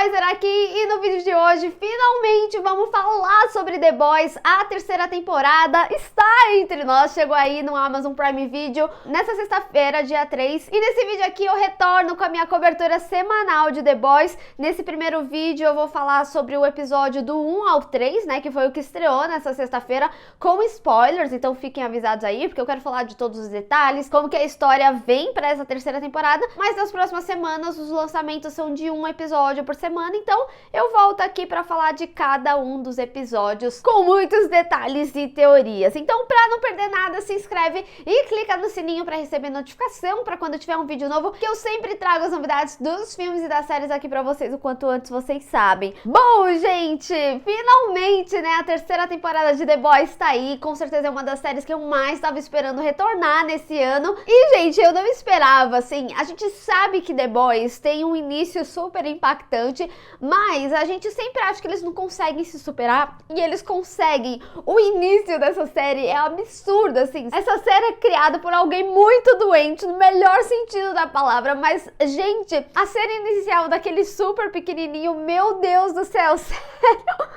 Boyser aqui e no vídeo de hoje finalmente vamos falar sobre The Boys. A terceira temporada está entre nós, chegou aí no Amazon Prime Video nessa sexta-feira, dia 3. E nesse vídeo aqui eu retorno com a minha cobertura semanal de The Boys. Nesse primeiro vídeo eu vou falar sobre o episódio do 1 ao 3, né, que foi o que estreou nessa sexta-feira, com spoilers, então fiquem avisados aí, porque eu quero falar de todos os detalhes, como que a história vem para essa terceira temporada. Mas nas próximas semanas os lançamentos são de um episódio por semana, então eu volto aqui para falar de cada um dos episódios com muitos detalhes e teorias. Então, para não perder nada, se inscreve e clica no sininho para receber notificação para quando tiver um vídeo novo, que eu sempre trago as novidades dos filmes e das séries aqui para vocês o quanto antes vocês sabem. Bom, gente, finalmente, né, a terceira temporada de The Boys tá aí. Com certeza é uma das séries que eu mais estava esperando retornar nesse ano. E, gente, eu não esperava, assim, a gente sabe que The Boys tem um início super impactante, mas a gente sempre acha que eles não conseguem se superar, e eles conseguem. O início dessa série é absurdo, assim. Essa série é criada por alguém muito doente, no melhor sentido da palavra, mas, gente, a cena inicial daquele super pequenininho, meu Deus do céu, sério.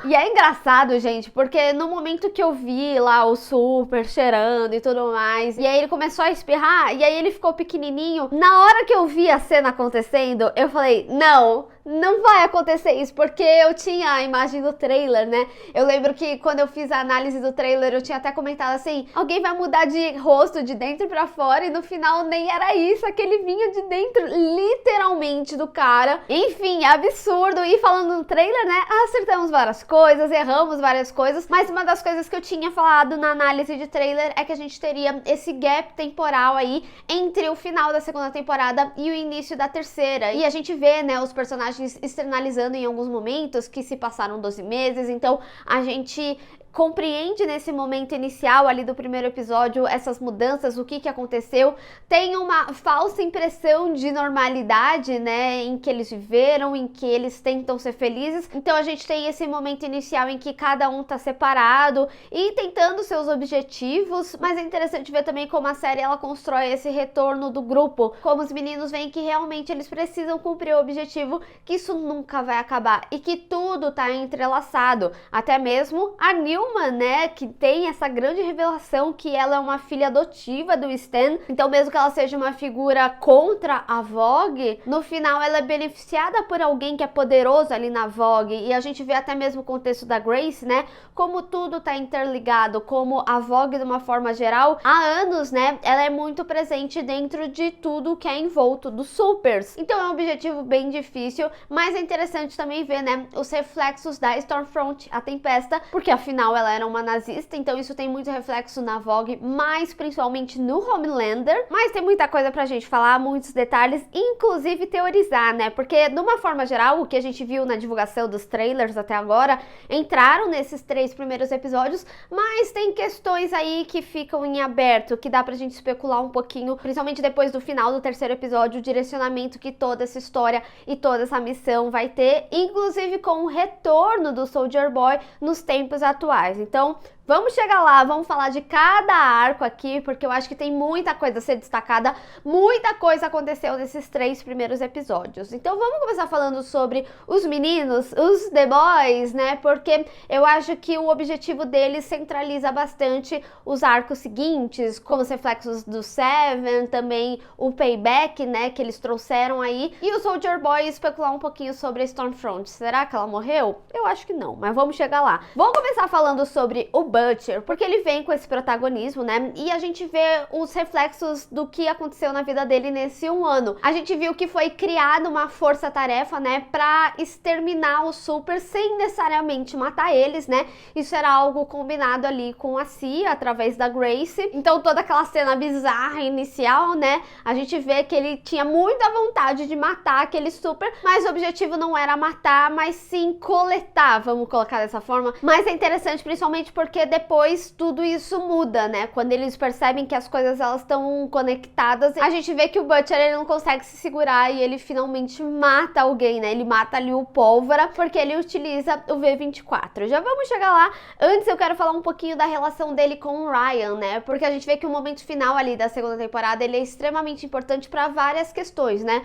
E é engraçado, gente, porque no momento que eu vi lá o super cheirando e tudo mais, e aí ele começou a espirrar, e aí ele ficou pequenininho, na hora que eu vi a cena acontecendo, eu falei, não vai acontecer isso, porque eu tinha a imagem do trailer, né? Eu lembro que quando eu fiz a análise do trailer, eu tinha até comentado assim, alguém vai mudar de rosto de dentro pra fora, e no final nem era isso, aquele vinha de dentro, literalmente, do cara. Enfim, absurdo. E falando no trailer, né, acertamos várias coisas, erramos várias coisas, mas uma das coisas que eu tinha falado na análise de trailer é que a gente teria esse gap temporal aí entre o final da segunda temporada e o início da terceira. E a gente vê, né, os personagens externalizando em alguns momentos que se passaram 12 meses, então a gente compreende nesse momento inicial ali do primeiro episódio essas mudanças, o que aconteceu. Tem uma falsa impressão de normalidade, né, em que eles viveram, em que eles tentam ser felizes. Então a gente tem esse momento inicial em que cada um tá separado e tentando seus objetivos, mas é interessante ver também como a série ela constrói esse retorno do grupo, como os meninos veem que realmente eles precisam cumprir o objetivo, que isso nunca vai acabar e que tudo tá entrelaçado, até mesmo a Newman, né, que tem essa grande revelação que ela é uma filha adotiva do Stan, então mesmo que ela seja uma figura contra a Vogue, no final ela é beneficiada por alguém que é poderoso ali na Vogue, e a gente vê até mesmo o contexto da Grace, né, como tudo tá interligado, como a Vogue de uma forma geral, há anos, né, ela é muito presente dentro de tudo que é envolto dos supers, então é um objetivo bem difícil, mas é interessante também ver, né, os reflexos da Stormfront, a Tempesta, porque afinal ela era uma nazista, então isso tem muito reflexo na Vogue, mas principalmente no Homelander. Mas tem muita coisa pra gente falar, muitos detalhes, inclusive teorizar, né? Porque, de uma forma geral, o que a gente viu na divulgação dos trailers até agora, entraram nesses 3 primeiros episódios, mas tem questões aí que ficam em aberto, que dá pra gente especular um pouquinho, principalmente depois do final do terceiro episódio, o direcionamento que toda essa história e toda essa missão vai ter, inclusive com o retorno do Soldier Boy nos tempos atuais. Então, vamos chegar lá, vamos falar de cada arco aqui, porque eu acho que tem muita coisa a ser destacada, muita coisa aconteceu nesses 3 primeiros episódios. Então vamos começar falando sobre os meninos, os The Boys, né, porque eu acho que o objetivo deles centraliza bastante os arcos seguintes, como os reflexos do Seven, também o payback, né, que eles trouxeram aí, e o Soldier Boy especular um pouquinho sobre a Stormfront. Será que ela morreu? Eu acho que não, mas vamos chegar lá. Vamos começar falando sobre o Butcher, porque ele vem com esse protagonismo, né, e a gente vê os reflexos do que aconteceu na vida dele nesse 1 ano. A gente viu que foi criada uma força-tarefa, né, pra exterminar os super sem necessariamente matar eles, né, isso era algo combinado ali com a CIA, através da Grace. Então toda aquela cena bizarra inicial, né, a gente vê que ele tinha muita vontade de matar aquele super, mas o objetivo não era matar, mas sim coletar, vamos colocar dessa forma. Mas é interessante principalmente porque porque depois tudo isso muda, né? Quando eles percebem que as coisas elas estão conectadas, a gente vê que o Butcher ele não consegue se segurar e ele finalmente mata alguém, né? Ele mata ali o Pólvora porque ele utiliza o V24. Já vamos chegar lá. Antes eu quero falar um pouquinho da relação dele com o Ryan, né? Porque a gente vê que o momento final ali da segunda temporada ele é extremamente importante para várias questões, né?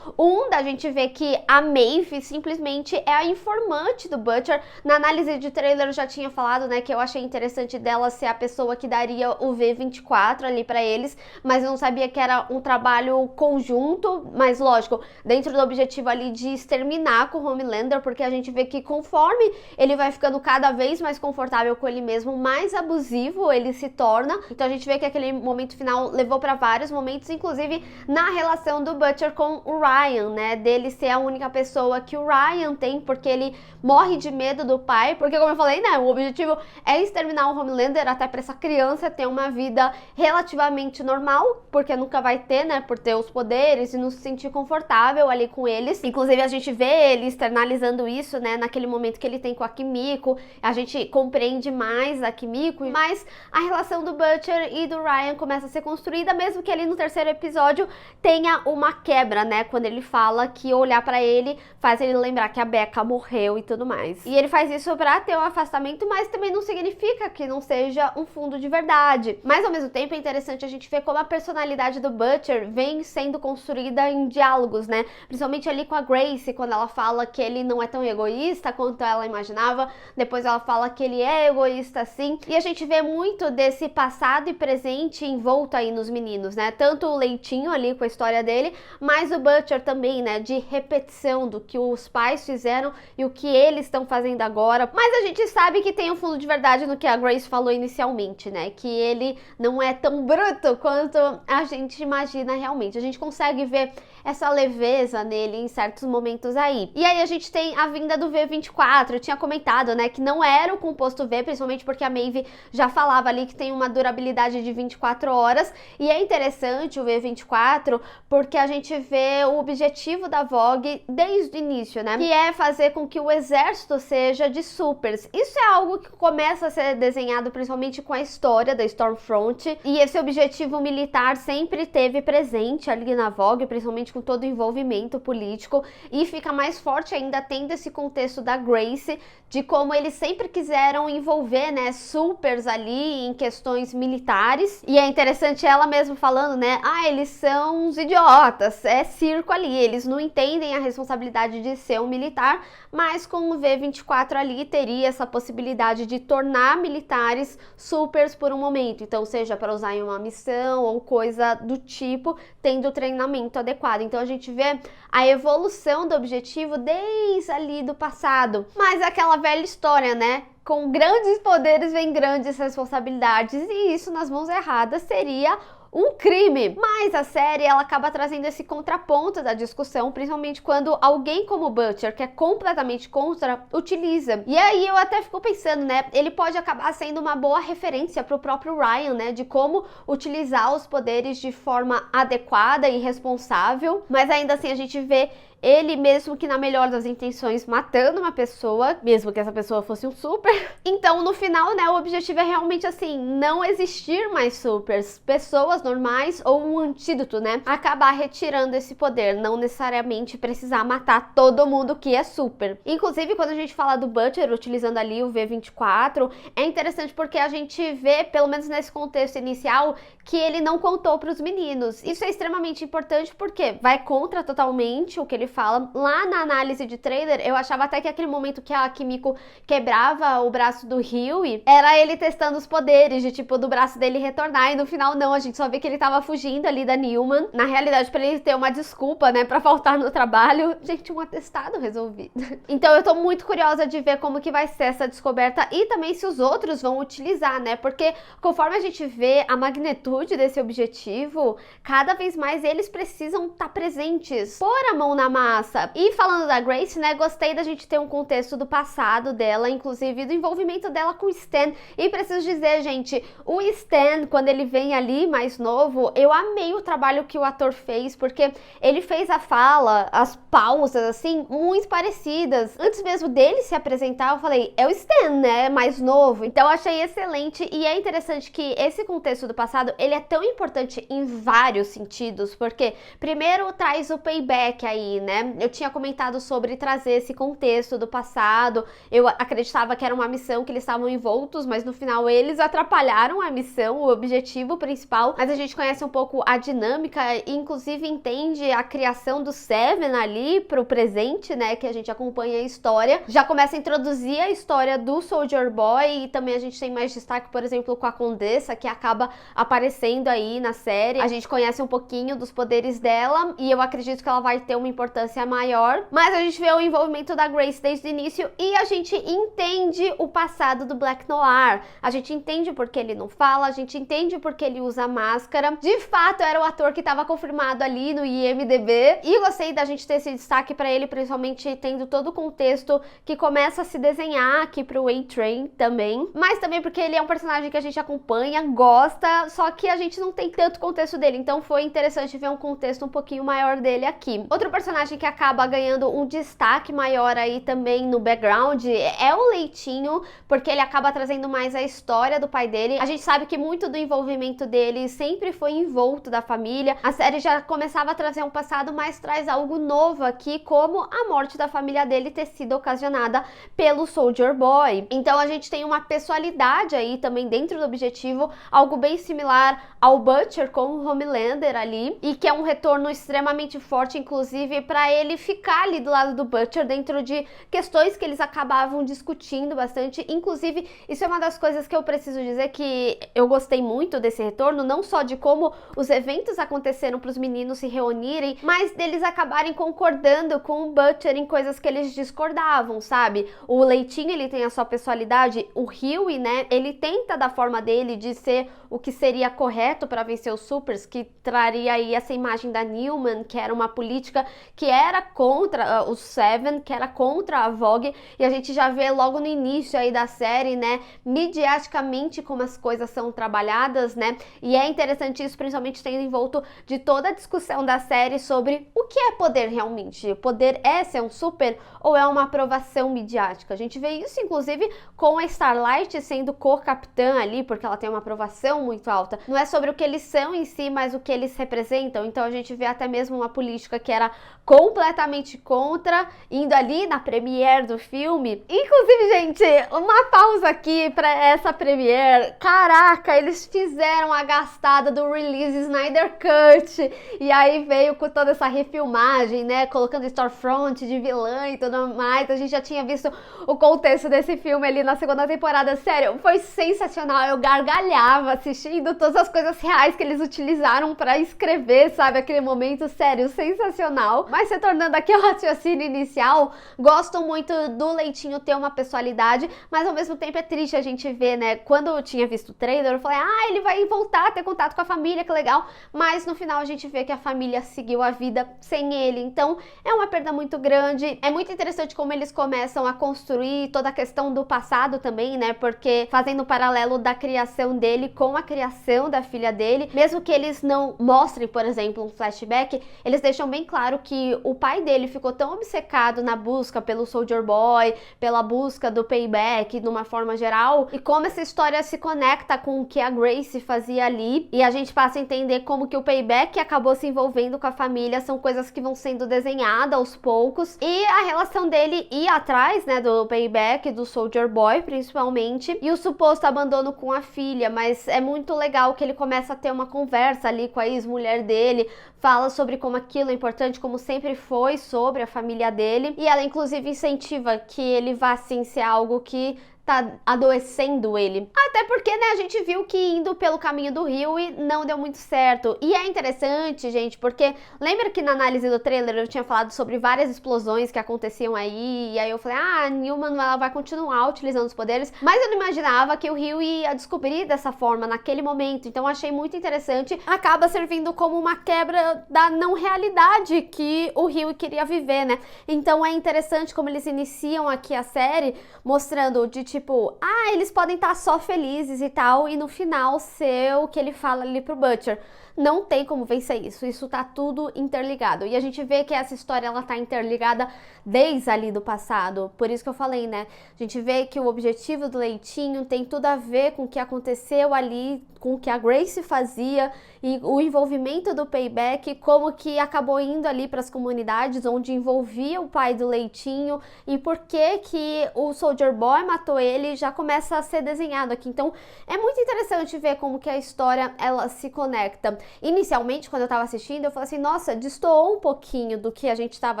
Da gente ver que a Maeve simplesmente é a informante do Butcher. Na análise de trailer eu já tinha falado, né, que eu achei interessante dela ser a pessoa que daria o V24 ali pra eles, mas eu não sabia que era um trabalho conjunto, mas lógico, dentro do objetivo ali de exterminar com o Homelander, porque a gente vê que conforme ele vai ficando cada vez mais confortável com ele mesmo, mais abusivo ele se torna. Então a gente vê que aquele momento final levou pra vários momentos, inclusive na relação do Butcher com o Ryan, né, dele ser a única pessoa que o Ryan tem, porque ele morre de medo do pai, porque como eu falei, né, o objetivo é exterminar o Homelander até pra essa criança ter uma vida relativamente normal, porque nunca vai ter, né, por ter os poderes e não se sentir confortável ali com eles. Inclusive a gente vê ele externalizando isso, né, naquele momento que ele tem com a Kimiko, a gente compreende mais a Kimiko, mas a relação do Butcher e do Ryan começa a ser construída, mesmo que ali no terceiro episódio tenha uma quebra, né, quando ele fala que olhar pra ele faz ele lembrar que a Becca morreu e tudo mais. E ele faz isso pra ter um afastamento, mas também não significa que não seja um fundo de verdade. Mas ao mesmo tempo é interessante a gente ver como a personalidade do Butcher vem sendo construída em diálogos, né? Principalmente ali com a Grace, quando ela fala que ele não é tão egoísta quanto ela imaginava. Depois ela fala que ele é egoísta sim. E a gente vê muito desse passado e presente envolto aí nos meninos, né? Tanto o Leitinho ali com a história dele, mas o Butcher também, né? De repetição do que os pais fizeram e o que eles estão fazendo agora. Mas a gente sabe que tem um fundo de verdade no que a Grace falou inicialmente, né? Que ele não é tão bruto quanto a gente imagina realmente. A gente consegue ver essa leveza nele em certos momentos aí. E aí a gente tem a vinda do V24. Eu tinha comentado, né, que não era o composto V, principalmente porque a Maeve já falava ali que tem uma durabilidade de 24 horas. E é interessante o V24 porque a gente vê o objetivo da Vogue desde o início, né? Que é fazer com que o exército seja de supers. Isso é algo que começa a ser desenhado principalmente com a história da Stormfront. E esse objetivo militar sempre teve presente ali na Vogue, principalmente com todo o envolvimento político. E fica mais forte ainda tendo esse contexto da Grace, de como eles sempre quiseram envolver, né, supers ali em questões militares. E é interessante ela mesmo falando, né, eles são uns idiotas, é circo ali, eles não entendem a responsabilidade de ser um militar, mas com o V24 ali teria essa possibilidade de tornar militares supers por um momento, então seja para usar em uma missão ou coisa do tipo, tendo treinamento adequado. Então a gente vê a evolução do objetivo desde ali do passado, mas aquela velha história, né? Com grandes poderes vem grandes responsabilidades, e isso nas mãos erradas seria um crime. Mas a série ela acaba trazendo esse contraponto da discussão, principalmente quando alguém como o Butcher, que é completamente contra, utiliza. E aí eu até fico pensando, né, ele pode acabar sendo uma boa referência pro próprio Ryan, né, de como utilizar os poderes de forma adequada e responsável, mas ainda assim a gente vê ele, mesmo que na melhor das intenções, matando uma pessoa, mesmo que essa pessoa fosse um super. Então, no final, né, o objetivo é realmente, assim, não existir mais supers, pessoas normais ou um antídoto, né, acabar retirando esse poder, não necessariamente precisar matar todo mundo que é super. Inclusive, quando a gente fala do Butcher utilizando ali o V24, é interessante porque a gente vê, pelo menos nesse contexto inicial, que ele não contou para os meninos. Isso é extremamente importante porque vai contra totalmente o que ele fala. Lá na análise de trailer, eu achava até que aquele momento que a Kimiko quebrava o braço do Hughie, era ele testando os poderes, de tipo, do braço dele retornar, e no final não, a gente só vê que ele tava fugindo ali da Newman. Na realidade, pra ele ter uma desculpa, né, pra faltar no trabalho. Gente, um atestado resolvido. Então eu tô muito curiosa de ver como que vai ser essa descoberta e também se os outros vão utilizar, né, porque conforme a gente vê a magnitude desse objetivo, cada vez mais eles precisam estar presentes, pôr a mão na massa massa. E falando da Grace, né, gostei da gente ter um contexto do passado dela, inclusive do envolvimento dela com o Stan. E preciso dizer, gente, o Stan, quando ele vem ali mais novo, eu amei o trabalho que o ator fez, porque ele fez a fala, as pausas, assim, muito parecidas. Antes mesmo dele se apresentar, eu falei, é o Stan, né, mais novo. Então eu achei excelente, e é interessante que esse contexto do passado, ele é tão importante em vários sentidos, porque primeiro traz o payback aí, né? Eu tinha comentado sobre trazer esse contexto do passado, eu acreditava que era uma missão que eles estavam envoltos, mas no final eles atrapalharam a missão, o objetivo principal, mas a gente conhece um pouco a dinâmica e inclusive entende a criação do Seven ali pro presente, né, que a gente acompanha a história, já começa a introduzir a história do Soldier Boy e também a gente tem mais destaque, por exemplo, com a Condessa, que acaba aparecendo aí na série. A gente conhece um pouquinho dos poderes dela e eu acredito que ela vai ter uma importância maior, mas a gente vê o envolvimento da Grace desde o início e a gente entende o passado do Black Noir, a gente entende porque ele não fala, a gente entende porque ele usa máscara. De fato, era o ator que estava confirmado ali no IMDb e gostei da gente ter esse destaque para ele, principalmente tendo todo o contexto que começa a se desenhar aqui pro A-Train também, mas também porque ele é um personagem que a gente acompanha, gosta, só que a gente não tem tanto contexto dele, então foi interessante ver um contexto um pouquinho maior dele aqui. Outro personagem que acaba ganhando um destaque maior aí também no background é o Leitinho, porque ele acaba trazendo mais a história do pai dele. A gente sabe que muito do envolvimento dele sempre foi envolto da família. A série já começava a trazer um passado, mas traz algo novo aqui, como a morte da família dele ter sido ocasionada pelo Soldier Boy. Então a gente tem uma pessoalidade aí também dentro do objetivo, algo bem similar ao Butcher com o Homelander ali, e que é um retorno extremamente forte, inclusive, para ele ficar ali do lado do Butcher dentro de questões que eles acabavam discutindo bastante. Inclusive, isso é uma das coisas que eu preciso dizer que eu gostei muito desse retorno, não só de como os eventos aconteceram para os meninos se reunirem, mas deles acabarem concordando com o Butcher em coisas que eles discordavam, sabe? O Leitinho, ele tem a sua personalidade, o Hughie, né, ele tenta da forma dele de ser o que seria correto para vencer os Supers, que traria aí essa imagem da Newman, que era uma política que era contra os Seven, que era contra a Vogue, e a gente já vê logo no início aí da série, né, midiaticamente como as coisas são trabalhadas, né, e é interessante isso, principalmente tendo envolto de toda a discussão da série sobre o que é poder realmente. Poder é ser um super ou é uma aprovação midiática? A gente vê isso, inclusive, com a Starlight sendo co-capitã ali, porque ela tem uma aprovação muito alta. Não é sobre o que eles são em si, mas o que eles representam. Então a gente vê até mesmo uma política que era completamente contra, indo ali na premiere do filme. Inclusive, gente, uma pausa aqui pra essa premiere. Caraca, eles fizeram a gastada do release Snyder Cut, e aí veio com toda essa refilmagem, né, colocando Storefront de vilã e tudo mais. A gente já tinha visto o contexto desse filme ali na segunda temporada. Sério, foi sensacional. Eu gargalhava assistindo todas as coisas reais que eles utilizaram pra escrever, sabe, aquele momento, sério, sensacional. Mas retornando aqui ao raciocínio inicial, gosto muito do Leitinho ter uma personalidade, mas ao mesmo tempo é triste a gente ver, né, quando eu tinha visto o trailer, eu falei, ele vai voltar a ter contato com a família, que legal, mas no final a gente vê que a família seguiu a vida sem ele, então é uma perda muito grande. É muito interessante como eles começam a construir toda a questão do passado também, né, porque fazendo um paralelo da criação dele com a criação da filha dele, mesmo que eles não mostrem, por exemplo, um flashback, eles deixam bem claro que o pai dele ficou tão obcecado na busca pelo Soldier Boy, pela busca do payback, de uma forma geral, e como essa história se conecta com o que a Grace fazia ali, e a gente passa a entender como que o payback acabou se envolvendo com a família, são coisas que vão sendo desenhadas aos poucos, e a relação dele ir atrás, né, do payback, do Soldier Boy, principalmente, e o suposto abandono com a filha, mas é muito legal que ele começa a ter uma conversa ali com a ex-mulher dele, fala sobre como aquilo é importante, como sempre foi sobre a família dele, e ela inclusive incentiva que ele vá sim ser algo que tá adoecendo ele. Até porque, né, a gente viu que indo pelo caminho do Hughie não deu muito certo. E é interessante, gente, porque lembra que na análise do trailer eu tinha falado sobre várias explosões que aconteciam aí, e aí eu falei, a Newman ela vai continuar utilizando os poderes, mas eu não imaginava que o Hughie ia descobrir dessa forma naquele momento, então eu achei muito interessante. Acaba servindo como uma quebra da não realidade que o Hughie queria viver, né? Então é interessante como eles iniciam aqui a série mostrando de tipo, eles podem estar só felizes e tal, e no final ser o que ele fala ali pro Butcher. Não tem como vencer isso tá tudo interligado. E a gente vê que essa história, ela tá interligada desde ali do passado. Por isso que eu falei, né? A gente vê que o objetivo do Leitinho tem tudo a ver com o que aconteceu ali, com o que a Grace fazia, e o envolvimento do Payback, como que acabou indo ali para as comunidades onde envolvia o pai do Leitinho, e por que o Soldier Boy matou ele, já começa a ser desenhado aqui. Então é muito interessante ver como que a história, ela se conecta. Inicialmente, quando eu tava assistindo, eu falei assim, nossa, destoou um pouquinho do que a gente tava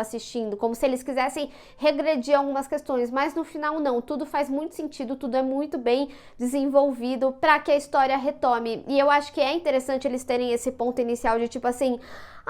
assistindo, como se eles quisessem regredir algumas questões, mas no final não, tudo faz muito sentido, tudo é muito bem desenvolvido para que a história retome. E eu acho que é interessante eles terem esse ponto inicial de tipo assim,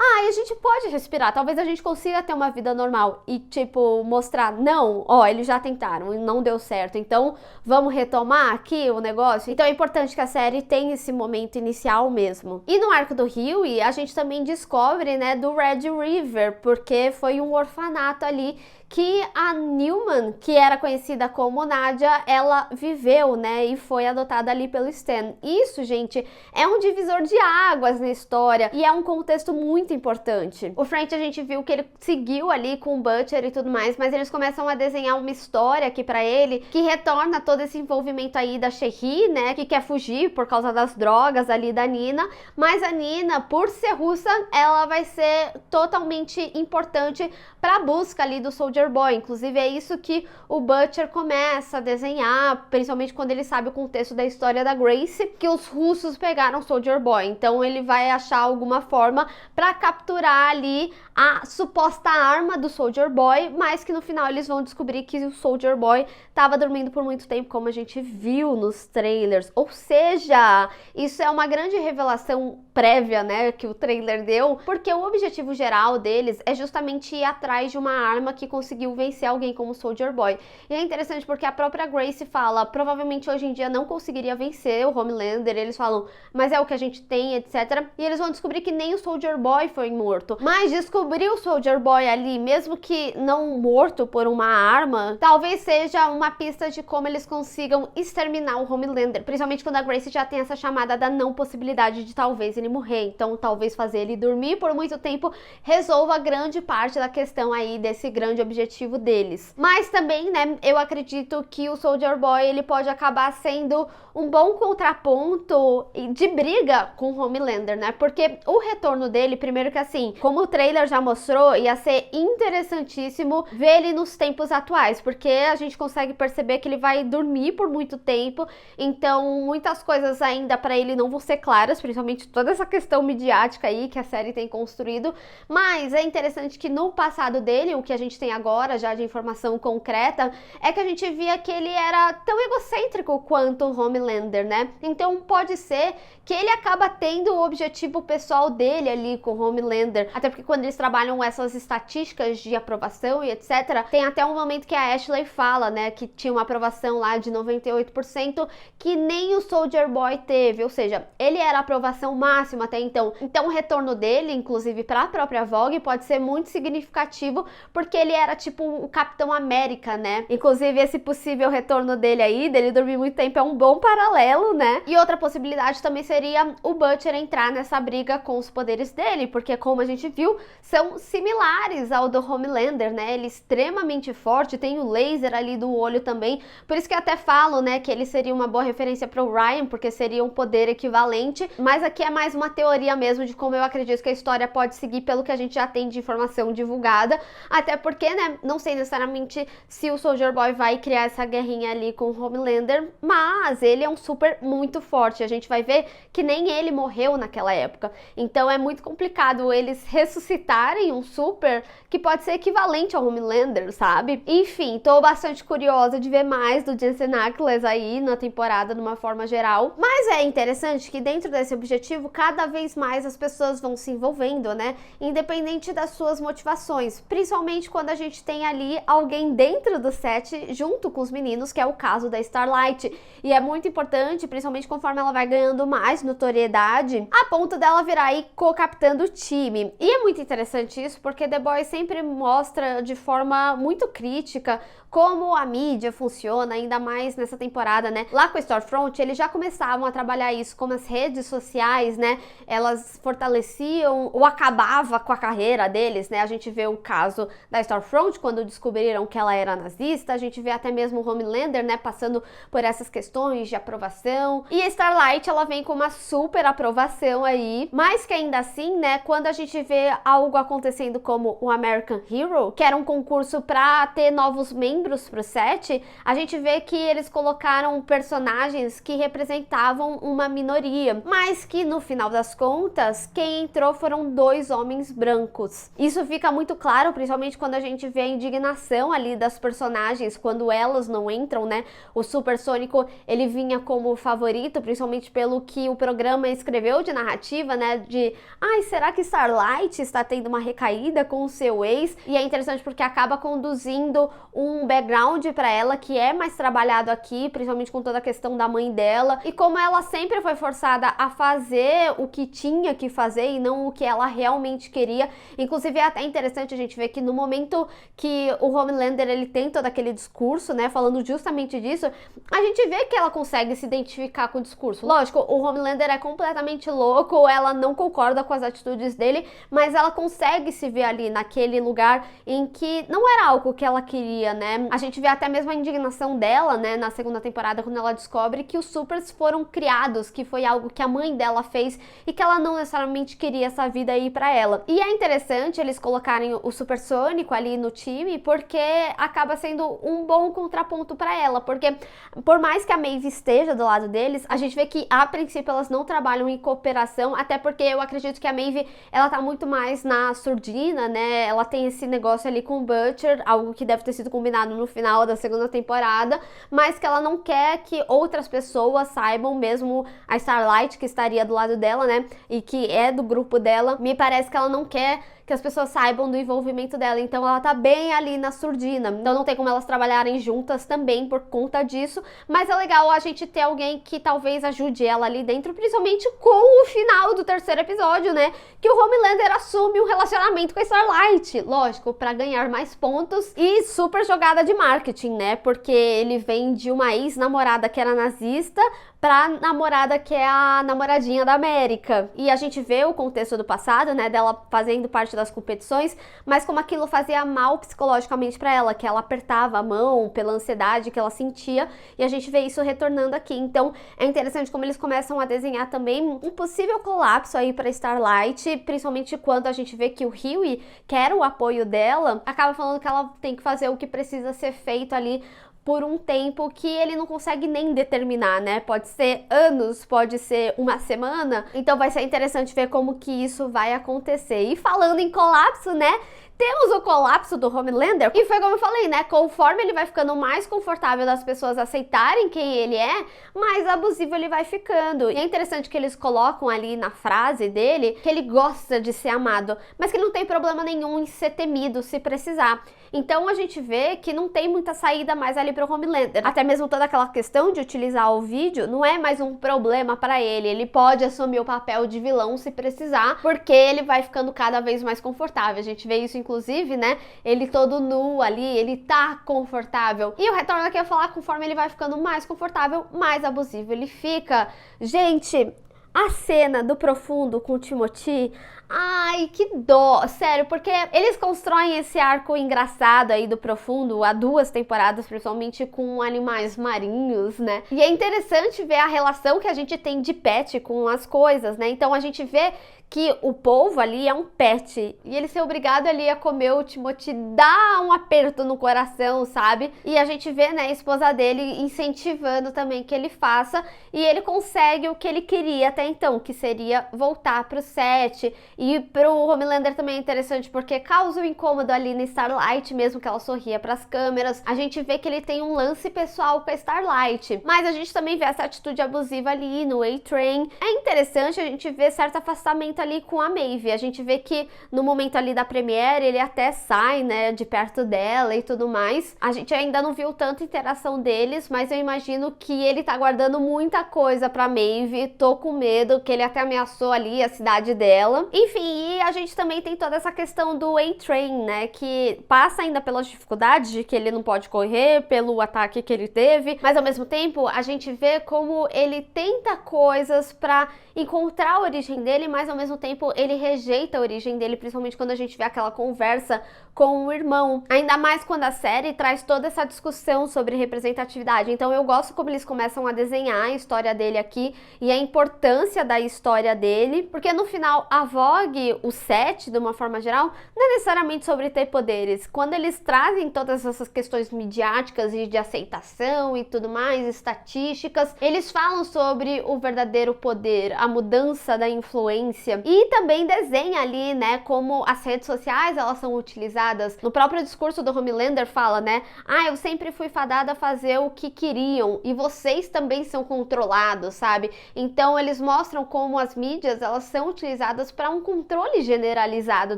e a gente pode respirar, talvez a gente consiga ter uma vida normal e tipo mostrar, não, eles já tentaram e não deu certo, então vamos retomar aqui o negócio. Então é importante que a série tenha esse momento inicial mesmo. E no arco do Hughie, a gente também descobre, né, do Red River, porque foi um orfanato ali que a Newman, que era conhecida como Nadia, ela viveu, né, e foi adotada ali pelo Stan. Isso, gente, é um divisor de águas na história e é um contexto muito importante. O Frank, a gente viu que ele seguiu ali com o Butcher e tudo mais, mas eles começam a desenhar uma história aqui pra ele que retorna todo esse envolvimento aí da Cherie, né, que quer fugir por causa das drogas ali da Nina, mas a Nina, por ser russa, ela vai ser totalmente importante pra busca ali do Soldier Boy. Inclusive é isso que o Butcher começa a desenhar, principalmente quando ele sabe o contexto da história da Grace, que os russos pegaram Soldier Boy. Então ele vai achar alguma forma para capturar ali a suposta arma do Soldier Boy, mas que no final eles vão descobrir que o Soldier Boy estava dormindo por muito tempo, como a gente viu nos trailers. Ou seja, isso é uma grande revelação prévia, né, que o trailer deu, porque o objetivo geral deles é justamente ir atrás de uma arma que conseguiu vencer alguém como o Soldier Boy. E é interessante porque a própria Grace fala, provavelmente hoje em dia não conseguiria vencer o Homelander, eles falam, mas é o que a gente tem, etc. E eles vão descobrir que nem o Soldier Boy foi morto, mas descobrir o Soldier Boy ali, mesmo que não morto por uma arma, talvez seja uma pista de como eles consigam exterminar o Homelander, principalmente quando a Grace já tem essa chamada da não possibilidade de talvez ele morrer. Então talvez fazer ele dormir por muito tempo resolva grande parte da questão aí desse grande objetivo deles. Mas também, né, eu acredito que o Soldier Boy, ele pode acabar sendo um bom contraponto de briga com o Homelander, né, porque o retorno dele, primeiro que assim, como o trailer já mostrou, ia ser interessantíssimo ver ele nos tempos atuais, porque a gente consegue perceber que ele vai dormir por muito tempo, então muitas coisas ainda pra ele não vão ser claras, principalmente toda essa questão midiática aí que a série tem construído, mas é interessante que no passado dele, o que a gente tem agora já de informação concreta, é que a gente via que ele era tão egocêntrico quanto o Homelander, né? Então pode ser que ele acaba tendo o objetivo pessoal dele ali com o Homelander, até porque quando eles trabalham essas estatísticas de aprovação e etc, tem até um momento que a Ashley fala, né, que tinha uma aprovação lá de 98% que nem o Soldier Boy teve, ou seja, ele era a aprovação máxima até então. Então o retorno dele, inclusive para a própria Vogue, pode ser muito significativo, porque ele era tipo o Capitão América, né? Inclusive esse possível retorno dele aí, dele dormir muito tempo, é um bom paralelo, né? E outra possibilidade também seria o Butcher entrar nessa briga com os poderes dele, porque como a gente viu, são similares ao do Homelander, né? Ele é extremamente forte, tem o laser ali do olho também, por isso que até falo, né, que ele seria uma boa referência para o Ryan, porque seria um poder equivalente, mas aqui é mais mais uma teoria mesmo de como eu acredito que a história pode seguir pelo que a gente já tem de informação divulgada, até porque, né, não sei necessariamente se o Soldier Boy vai criar essa guerrinha ali com o Homelander, mas ele é um super muito forte, a gente vai ver que nem ele morreu naquela época, então é muito complicado eles ressuscitarem um super que pode ser equivalente ao Homelander, sabe? Enfim, tô bastante curiosa de ver mais do Jensen Ackles aí na temporada de uma forma geral, mas é interessante que dentro desse objetivo, cada vez mais as pessoas vão se envolvendo, né? Independente das suas motivações, principalmente quando a gente tem ali alguém dentro do set junto com os meninos, que é o caso da Starlight, e é muito importante, principalmente conforme ela vai ganhando mais notoriedade, a ponto dela virar aí co-capitã do time. E é muito interessante isso, porque The Boys sempre mostra de forma muito crítica como a mídia funciona, ainda mais nessa temporada, né? Lá com a Stormfront, eles já começavam a trabalhar isso, como as redes sociais, né? Elas fortaleciam ou acabava com a carreira deles, né? A gente vê o caso da Stormfront, quando descobriram que ela era nazista, a gente vê até mesmo o Homelander, né? Passando por essas questões de aprovação. E a Starlight, ela vem com uma super aprovação aí, mas que ainda assim, né? Quando a gente vê algo acontecendo como o American Hero, que era um concurso pra ter novos membros pro set, a gente vê que eles colocaram personagens que representavam uma minoria, mas que no final das contas, quem entrou foram 2 homens brancos. Isso fica muito claro, principalmente quando a gente vê a indignação ali das personagens, quando elas não entram, né? O Supersônico, ele vinha como favorito, principalmente pelo que o programa escreveu de narrativa, né? De, ai, será que Starlight está tendo uma recaída com o seu ex? E é interessante porque acaba conduzindo um background para ela que é mais trabalhado aqui, principalmente com toda a questão da mãe dela, e como ela sempre foi forçada a fazer o que tinha que fazer e não o que ela realmente queria. Inclusive é até interessante a gente ver que no momento que o Homelander ele tem todo aquele discurso, né, falando justamente disso, a gente vê que ela consegue se identificar com o discurso. Lógico, o Homelander é completamente louco, ela não concorda com as atitudes dele, mas ela consegue se ver ali naquele lugar em que não era algo que ela queria, né? A gente vê até mesmo a indignação dela, né, na segunda temporada, quando ela descobre que os supers foram criados, que foi algo que a mãe dela fez e que ela não necessariamente queria essa vida aí pra ela. E é interessante eles colocarem o Supersônico ali no time, porque acaba sendo um bom contraponto pra ela, porque por mais que a Maeve esteja do lado deles, a gente vê que a princípio elas não trabalham em cooperação, até porque eu acredito que a Maeve, ela tá muito mais na surdina, né, ela tem esse negócio ali com o Butcher, algo que deve ter sido combinado no final da segunda temporada, mas que ela não quer que outras pessoas saibam, mesmo a Starlight, que estaria do lado dela, né, e que é do grupo dela, me parece que ela não quer que as pessoas saibam do envolvimento dela, então ela tá bem ali na surdina, então não tem como elas trabalharem juntas também por conta disso, mas é legal a gente ter alguém que talvez ajude ela ali dentro, principalmente com o final do 3º episódio, né, que o Homelander assume um relacionamento com a Starlight, lógico, pra ganhar mais pontos e super jogada de marketing, né, porque ele vem de uma ex-namorada que era nazista pra namorada que é a namoradinha da América. E a gente vê o contexto do passado, né, dela fazendo parte das competições, mas como aquilo fazia mal psicologicamente pra ela, que ela apertava a mão pela ansiedade que ela sentia, e a gente vê isso retornando aqui. Então é interessante como eles começam a desenhar também um possível colapso aí pra Starlight, principalmente quando a gente vê que o Hughie quer o apoio dela, acaba falando que ela tem que fazer o que precisa ser feito ali por um tempo que ele não consegue nem determinar, né? Pode ser anos, pode ser uma semana. Então vai ser interessante ver como que isso vai acontecer. E falando em colapso, né? Temos o colapso do Homelander, e foi como eu falei, né, conforme ele vai ficando mais confortável das pessoas aceitarem quem ele é, mais abusivo ele vai ficando. E é interessante que eles colocam ali na frase dele que ele gosta de ser amado, mas que ele não tem problema nenhum em ser temido se precisar. Então a gente vê que não tem muita saída mais ali pro Homelander. Até mesmo toda aquela questão de utilizar o vídeo não é mais um problema pra ele. Ele pode assumir o papel de vilão se precisar, porque ele vai ficando cada vez mais confortável. A gente vê isso inclusive, né, ele todo nu ali, ele tá confortável. E o Retorno aqui a falar, conforme ele vai ficando mais confortável, mais abusivo ele fica. Gente, a cena do Profundo com o Timothy, Ai, que dó, sério, porque eles constroem esse arco engraçado aí do Profundo há 2 temporadas, principalmente com animais marinhos, né? E é interessante ver a relação que a gente tem de pet com as coisas, né? Então a gente vê que o polvo ali é um pet e ele ser obrigado ali a comer o Timothy dá um aperto no coração, sabe? E a gente vê, né, a esposa dele incentivando também que ele faça e ele consegue o que ele queria até então, que seria voltar pro set. E pro Homelander também é interessante porque causa um incômodo ali na Starlight, mesmo que ela sorria pras câmeras. A gente vê que ele tem um lance pessoal com a Starlight, mas a gente também vê essa atitude abusiva ali no A-Train. É interessante a gente ver certo afastamento ali com a Maeve. A gente vê que no momento ali da Premiere ele até sai, né, de perto dela e tudo mais. A gente ainda não viu tanta interação deles, mas eu imagino que ele tá guardando muita coisa pra Maeve. Tô com medo, que ele até ameaçou ali a cidade dela. Enfim, e a gente também tem toda essa questão do A-Train, né, que passa ainda pelas dificuldades de que ele não pode correr, pelo ataque que ele teve, mas ao mesmo tempo a gente vê como ele tenta coisas pra encontrar a origem dele, mas ao mesmo tempo ele rejeita a origem dele, principalmente quando a gente vê aquela conversa com o irmão. Ainda mais quando a série traz toda essa discussão sobre representatividade. Então eu gosto como eles começam a desenhar a história dele aqui e a importância da história dele, porque no final a Vogue, o set, de uma forma geral, não é necessariamente sobre ter poderes. Quando eles trazem todas essas questões midiáticas e de aceitação e tudo mais, estatísticas, eles falam sobre o verdadeiro poder, a mudança da influência e também desenha ali, né, como as redes sociais elas são utilizadas. No próprio discurso do Homelander fala, né, eu sempre fui fadada a fazer o que queriam e vocês também são controlados, sabe? Então eles mostram como as mídias elas são utilizadas para um controle generalizado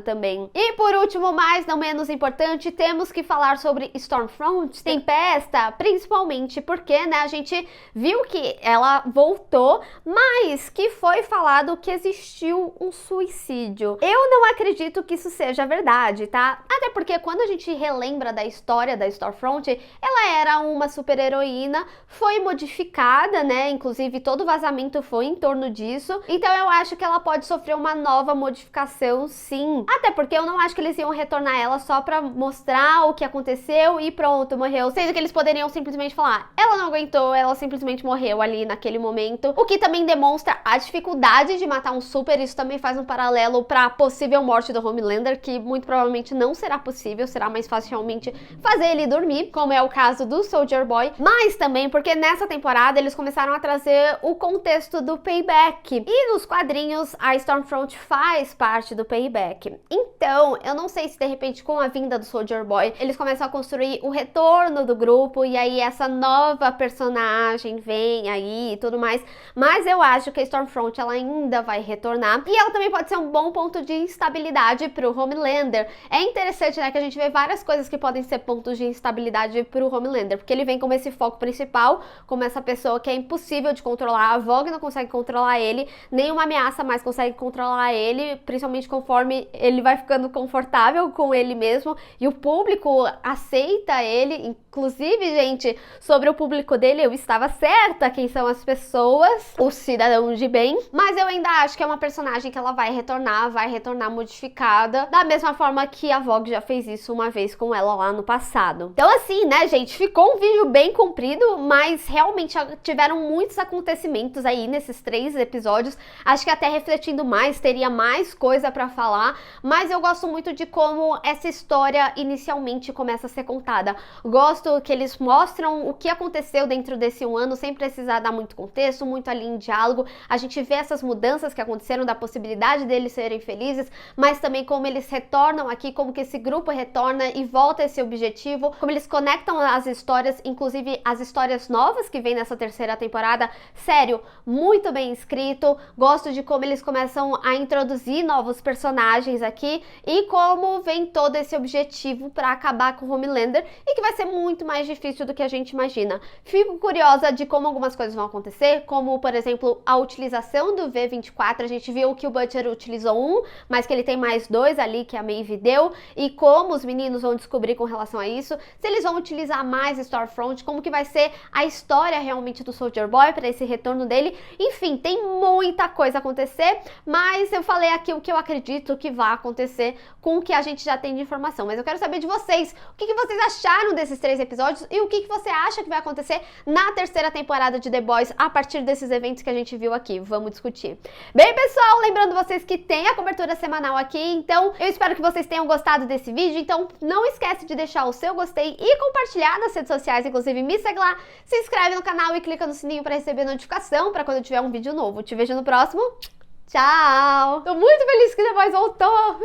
também. E por último, mas não menos importante, temos que falar sobre Stormfront, Tempesta, principalmente porque, né, a gente viu que ela voltou, mas que foi falado que existiu um suicídio. Eu não acredito que isso seja verdade, tá? Até porque quando a gente relembra da história da Stormfront, ela era uma super-heroína, foi modificada, né? Inclusive todo vazamento foi em torno disso. Então eu acho que ela pode sofrer uma nova modificação, sim. Até porque eu não acho que eles iam retornar ela só pra mostrar o que aconteceu e pronto, morreu. Sendo que eles poderiam simplesmente falar, ela não aguentou, ela simplesmente morreu ali naquele momento. O que também demonstra a dificuldade de matar um super. Isso também faz um paralelo pra possível morte do Homelander, que muito provavelmente não será possível, será mais fácil realmente fazer ele dormir, como é o caso do Soldier Boy, mas também porque nessa temporada eles começaram a trazer o contexto do Payback, e nos quadrinhos a Stormfront faz parte do Payback. Então, eu não sei se de repente com a vinda do Soldier Boy, eles começam a construir o retorno do grupo, e aí essa nova personagem vem aí e tudo mais, mas eu acho que a Stormfront ela ainda vai retornar, e ela também pode ser um bom ponto de instabilidade pro Homelander. É interessante, né, que a gente vê várias coisas que podem ser pontos de instabilidade pro Homelander, porque ele vem como esse foco principal, como essa pessoa que é impossível de controlar, a Vogue não consegue controlar ele, nenhuma ameaça mais consegue controlar ele, principalmente conforme ele vai ficando confortável com ele mesmo, e o público aceita ele. Inclusive, gente, sobre o público dele, eu estava certa quem são as pessoas, os cidadãos de bem, mas eu ainda acho que é uma personagem que ela vai retornar modificada, da mesma forma que a Vogue já fez isso uma vez com ela lá no passado. Então assim, né, gente, ficou um vídeo bem comprido, mas realmente tiveram muitos acontecimentos aí nesses 3 episódios, acho que até refletindo mais, teria mais coisa pra falar, mas eu gosto muito de como essa história inicialmente começa a ser contada. Gosto que eles mostram o que aconteceu dentro desse 1 ano, sem precisar dar muito contexto, muito ali em diálogo, a gente vê essas mudanças que aconteceram, da possibilidade deles serem felizes, mas também como eles retornam aqui, como que esse grupo retorna e volta a esse objetivo, como eles conectam as histórias, inclusive as histórias novas que vem nessa 3ª temporada. Sério, muito bem escrito, gosto de como eles começam a introduzir novos personagens aqui e como vem todo esse objetivo para acabar com o Homelander, e que vai ser muito mais difícil do que a gente imagina. Fico curiosa de como algumas coisas vão acontecer, como por exemplo a utilização do V24, a gente viu que o Butcher utilizou um, mas que ele tem mais 2 ali que a Maeve deu, e e como os meninos vão descobrir com relação a isso, se eles vão utilizar mais Stormfront, como que vai ser a história realmente do Soldier Boy para esse retorno dele. Enfim, tem muita coisa a acontecer, mas eu falei aqui o que eu acredito que vai acontecer com o que a gente já tem de informação. Mas eu quero saber de vocês, o que vocês acharam desses 3 episódios e o que você acha que vai acontecer na terceira temporada de The Boys a partir desses eventos que a gente viu aqui. Vamos discutir. Bem, pessoal, lembrando vocês que tem a cobertura semanal aqui, então eu espero que vocês tenham gostado desse vídeo. Então não esquece de deixar o seu gostei e compartilhar nas redes sociais, inclusive me segue lá, se inscreve no canal e clica no sininho para receber notificação para quando eu tiver um vídeo novo. Te vejo no próximo. Tchau! Tô muito feliz que The Boys voltou!